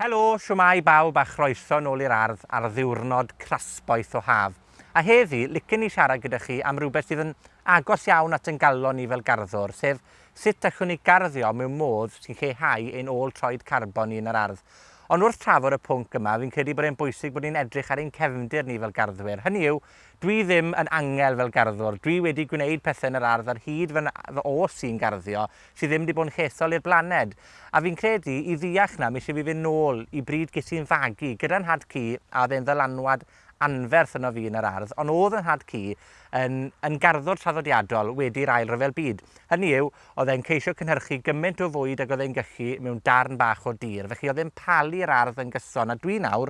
Helo, shwmae bawb a chroeso nôl i'r ardd ar ddiwrnod crasboeth o haf. A heddi, licen i siarad gyda chi am rhywbeth sydd yn agos iawn at yn galon ni fel garddwr, sef sut allwn ni garddio mewn modd sy'n lleihau ein ôl-troed carbon ni yn yr ardd. Ond wrth trafod y pwnc yma, fi'n credu bod e'n bwysig bod ni'n edrych ar ein cefndir ni fel garddwyr. Hynny yw, dwi ddim yn angel fel garddwr. Dwi wedi gwneud pethau yn yr ardd ar hyd fy os i'n garddio, sydd ddim wedi bod yn llesol i'r blaned. A fi'n credu, i ddeall na, mi eisiau fi fynd nôl i bryd ges i'n fagu, gyda'n nhad cu, a oedd e'n ddylanwad anferth yno fi yn yr ardd, ond oedd yn nhad cu yn garddwr traddodiadol wedi'r ail ryfel byd. Hynny yw, oedd e'n ceisio cynhyrchu gymaint o fwyd ag oedd e'n gallu mewn darn bach o dir. Felly oedd e'n palu'r ardd yn gyson, a dwi nawr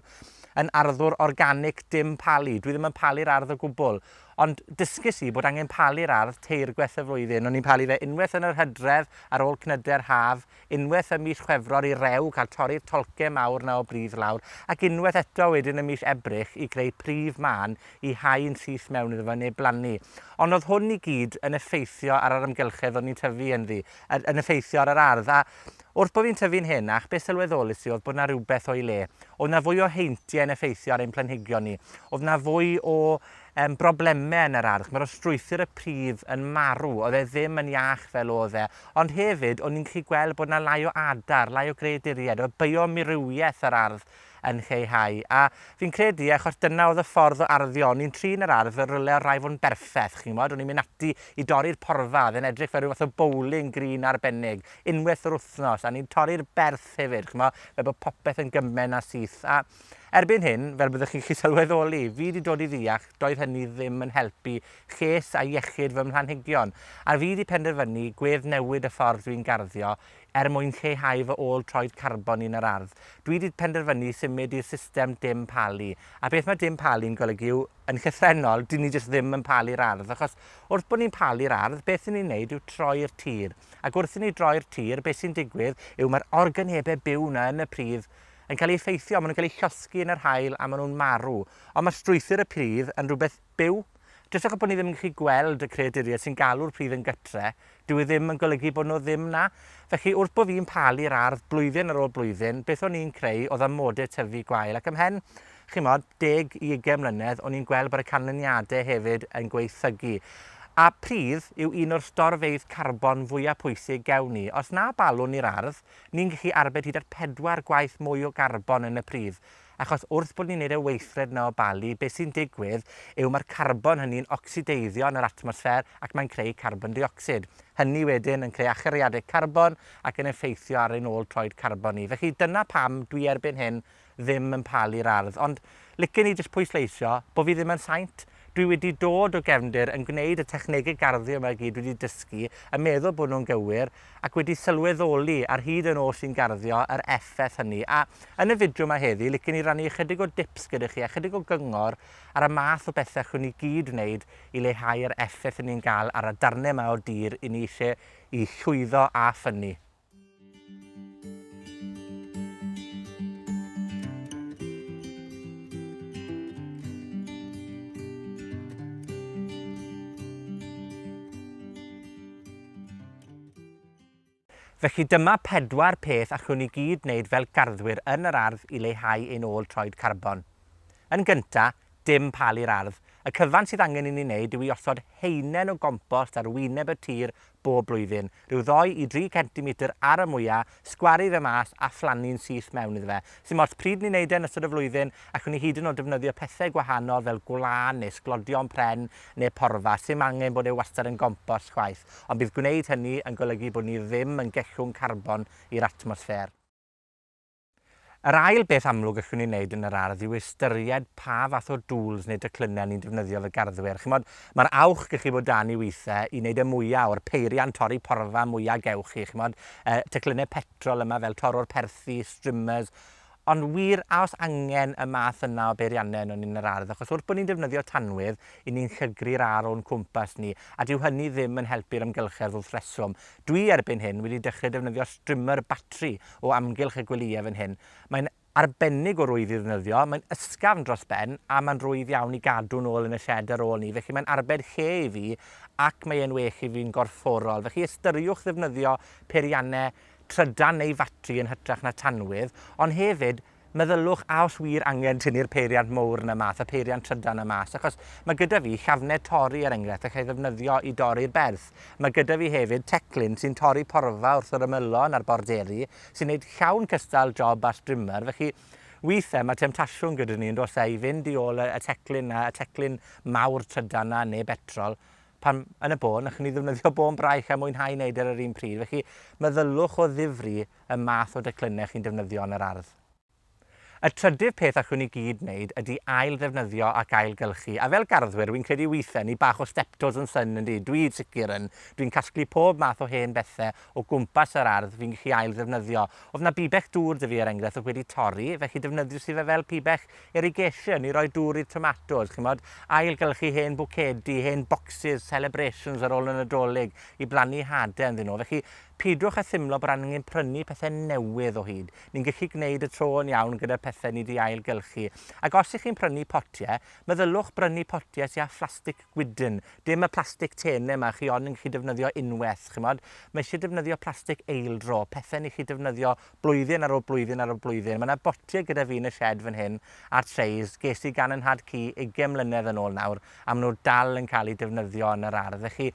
yn arddwr organic dim palu. Dwi ddim yn palu'r ardd o gwbl. Ond dysgus i bod angen palu'r ardd teirgweth y flwyddyn. O'n i'n palu fe unwaith yn yr Hydref ar ôl cnyde'r haf, unwaith ym mis Chwefror i rew, cael torri'r tolce mawr na o bridd lawr, ac unwaith eto wedyn ym mis Ebrill i greu prif man i hau'n syth mewn iddo fe neu blannu. Ond oedd hwn i gyd yn effeithio ar yr amgylchedd o'n i'n tyfu yn effeithio ar yr ardd. A wrth bod fi'n tyfu'n henach, beth sylweddolus i oedd bod na rhywbeth o'i le. Oedd na fwy o heintiau yn effeithio ar ein planhigion ni. Oedd na fwy o broblemau yn yr ardd. Mae'r strwythur y pridd yn marw. Oedd e ddim yn iach fel oedd e. Ond hefyd, o'n i'n gallu gweld bod na lai o adar, lai o greaduried, o bioamrywiaeth yr ardd yn lleihau. A fi'n credu, achos dyna oedd y ffordd o arddio, o'n i'n trin yr ardd fel rywle o rai fo'n berffeth, chi'n modd? O'n i'n mynd ati i dorri'r porfa, yn edrych fel rhyw fath o bowling green arbennig, unwaith yr wythnos, a ni'n torri'r berth hefyd, chi'n modd? Fel bod popeth yn gymen a syth. A erbyn hyn, fel byddwch chi'n gallu sylweddoli, fi wedi dod i ddeall, doedd hynny ddim yn helpu lles a iechyd fy mhlanhigion. A fi wedi penderfynu gweddnewid y ffordd dwi'n garddio mwyn lleihau fy ôl-troed carbon yn yr ardd. Dwi wedi penderfynu symud i'r system dim palu. A beth mae dim palu'n golygu yw, yn llythrennol, dyn ni jyst ddim yn palu'r ardd. Achos wrth bod ni'n palu'r ardd, beth ni'n neud yw troi'r tir. Ac wrth i ni droi'r tir, beth sy'n digwydd yw mae'r organebau byw na yn y pridd yn cael ei effeithio, maen nhw'n cael eu llosgu yn yr haul a maen nhw'n marw. Ond mae strwythur y pridd yn rhywbeth byw. Jyst achos bod ni ddim yn gallu gweld y creaduriaid sy'n galw'r pridd yn gytre, dyw e ddim yn golygu bod nhw ddim na. Felly, wrth bod fi'n palu'r ardd blwyddyn ar ôl blwyddyn, beth o'n i'n creu oedd amodau tyfu gwael. Ac ymhen, chi'n modd, 10 i 20 mlynedd, o'n i'n gweld bod y canlyniadau hefyd yn gweithygu. A pridd yw un o'r storfeydd carbon fwyaf pwysig gewn ni. Os na balwn i'r ardd, ni'n gallu arbed hyd at 4 gwaith mwy o carbon yn y pridd. Achos wrth bod ni'n neud y weithred na o balu, beth sy'n digwydd yw mae'r carbon hynny'n ocsideiddio yn yr atmosffer ac mae'n creu carbon dioxid. Hynny wedyn yn creu achariadau carbon ac yn effeithio ar ein ôl-troed carbon ni. Felly dyna pam dwi erbyn hyn ddim yn palu'r ardd. Ond licen i jyst pwysleisio bod fi ddim yn saint. Dwi wedi dod o gefndir yn gwneud y technegau garddio yma gyd wedi dysgu, yn meddwl bod nhw'n gywir, ac wedi sylweddoli ar hyd yn oll sy'n garddio yr effaith hynny. A yn y fideo yma heddi, licen i rannu ychydig o dips gyda chi, ychydig o gyngor ar y math o bethau chwn ni gyd wneud i leihau yr effaith ni'n gael ar y darnau yma o dir i ni eisiau i llwyddo a ffynnu. Felly dyma 4 peth allwn ni gyd wneud fel garddwyr yn yr ardd i leihau ein ôl-troed carbon. Yn gyntaf, dim palu'r ardd. Y cyfan sydd angen i ni wneud yw i osod haenen o gompost ar wyneb y tir bob blwyddyn. Rhyw 2 i 3 centimetr ar y mwyaf, sgwaru fe mas a phlannu'n syth mewn iddo fe. Sy'n modd pryd ni'n neud yn ystod y flwyddyn, allwn ni hyd yn oed defnyddio pethau gwahanol fel gwlan neu sglodion pren neu porfa, sy'n angen bod e wastad yn gompost chwaith. Ond bydd gwneud hynny yn golygu bod ni ddim yn gellwng carbon i'r atmosffer. Yr ail beth amlwg allwn ni wneud yn yr ardd yw ystyried pa fath o dŵls neu declynau ni'n defnyddio fel garddwyr. Chimod, mae'r awch gallu bod dan i weithiau i wneud y mwyaf o'r peiriant torri porfa mwyaf gewch chi. Chimod, declynau petrol yma fel torro'r perthi, strimmers. Ond wir, a os angen y math yna o beiriannau yn yr ardd, achos wrth bod ni'n defnyddio tanwydd, i ni'n llygru'r ar o'n cwmpas ni, a dyw hynny ddim yn helpu'r amgylchedd wrth reswm. Dwi erbyn hyn wedi dechrau defnyddio strimmer batri o amgylch y gwelyau fan hyn. Mae'n arbennig o rwydd i ddefnyddio, mae'n ysgafn dros ben, a mae'n rwydd iawn i gadw nôl yn y sied ar ôl ni. Felly mae'n arbed lle i fi, ac mae'n well i fi'n gorfforol. Felly ystyriwch ddefnyddio peiriannau trydan neu fatri yn hytrach na tanwydd, ond hefyd meddylwch a os wir angen tynnu'r peiriant mowr yna mas, y peiriant trydan yna mas, achos mae gyda fi llafnau torri er enghraifft, ac ei ddefnyddio i dorri'r berth. Mae gyda fi hefyd teclyn sy'n torri porfa wrth yr ymylon a'r borderi, sy'n gwneud llawn cystal job a strimmer, felly weithiau mae temtasiwn gyda ni yn dos i fynd i ôl y teclyn mawr trydan yna neu betrol, pan yn y bôn, achwn ni ddefnyddio bôn braich a mwynhau wneud ar yr un pryd. Felly meddylwch o ddifri y math o declynau chi'n defnyddio yn yr ardd. Y trydydd peth allwn ni gyd wneud ydy ail ddefnyddio ac ailgylchu. A fel garddwyr, wy'n credu weithiau ni bach o steptoes yn syn yndi. Dwi'n sicr yn. Dwi'n casglu pob math o hen bethau o gwmpas yr ardd fi'n gallu ail ddefnyddio. Oedd na bibell dŵr dy fi er enghraifft oedd wedi torri, felly defnyddio sydd fel pibell irrigation i roi dŵr i'r tomatos. Chimod, ailgylchu hen bwcedi, hen boxes, celebrations ar ôl y Nadolig i blannu hadau ynddyn nhw. Felly pidwch a thimlo bod angen prynu pethau newydd o hyd. Ni'n gallu gwneud y tro yn iawn gyda pethau ni wedi ailgylchu. Ac os ych chi'n prynu potiau, meddylwch brynu potiau sy'n â plastig gwydyn. Dim y plastig tenau yma chi ond yn gallu defnyddio unwaith. Chimod? Mae eisiau defnyddio plastig eildro, pethau ni chi defnyddio blwyddyn ar ôl blwyddyn ar ôl blwyddyn. Mae yna botiau gyda fi yn y sied fan hyn, a treis, ges i gan yn nhad cu 20 mlynedd yn ôl nawr, a maen nhw dal yn cael eu defnyddio yn yr ardd. Felly,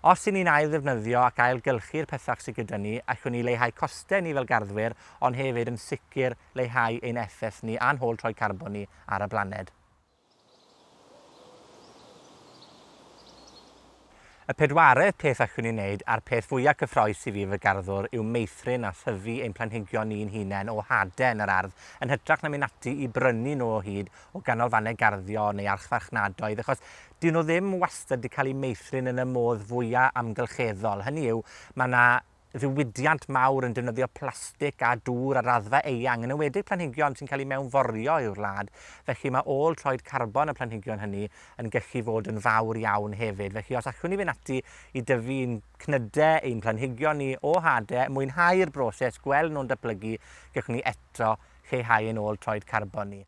os i ni'n ail ddefnyddio ac ailgylchu'r pethau sydd gyda ni, allwn ni leihau costau ni fel garddwyr, ond hefyd yn sicr leihau ein effaith ni a'n hôl-troed carbon ni ar y blaned. Y pedwaredd peth allwn ni wneud, a'r peth fwyaf cyffrous i fi fel garddwr, yw meithrin a thyfu ein planhigion ni'n hunain o hadau yn yr ardd, yn hytrach na mynd ati i brynu nhw o hyd o ganolfannau garddio neu archfarchnadoedd, achos dyn nhw ddim wastad wedi cael eu meithrin yn y modd fwyaf amgylcheddol. Hynny yw, mae yna ddiwydiant mawr yn defnyddio plastig a dŵr a raddfa eang, yn enwedig planhigion sy'n cael eu mewnforio i'w wlad. Felly mae hôl-troed carbon y planhigion hynny yn gallu fod yn fawr iawn hefyd. Felly os allwn ni fynd ati i dyfu'n cnydau ein planhigion ni o hadau, mwynhau'r broses, gweld nhw'n datblygu, gallwn ni eto lleihau ein hôl-troed carbon ni.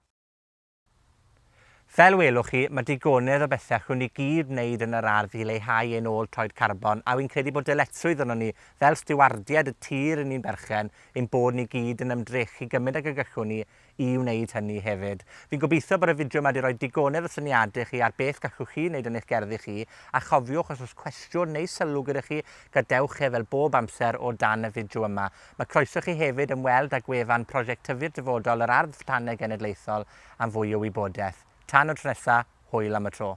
Fel welwch chi, mae digonedd o bethau allwn ni gyd wneud yn yr ardd i leihau ein hôl-troed carbon, a wy'n credu bod dyletswydd yno ni, fel stiwardiad y tir yn ni'n berchen, ein bod ni gyd yn ymdrechu gymryd ag y gallwn ni i wneud hynny hefyd. Fi'n gobeithio bod y fideo yma wedi rhoi digonedd o syniadau chi ar beth gallwch chi wneud yn eich gerddi chi, a chofiwch os oes cwestiwn neu sylw gyda chi, gadewch e fel bob amser o dan y fideo yma. Mae croeso chi hefyd ymweld ag wefan prosiect Tyfu'r Dyfodol yr Ardd Fotaneg Genedlaethol am fwy o wybodaeth. Tan o tro nesa, hwyl am y tro.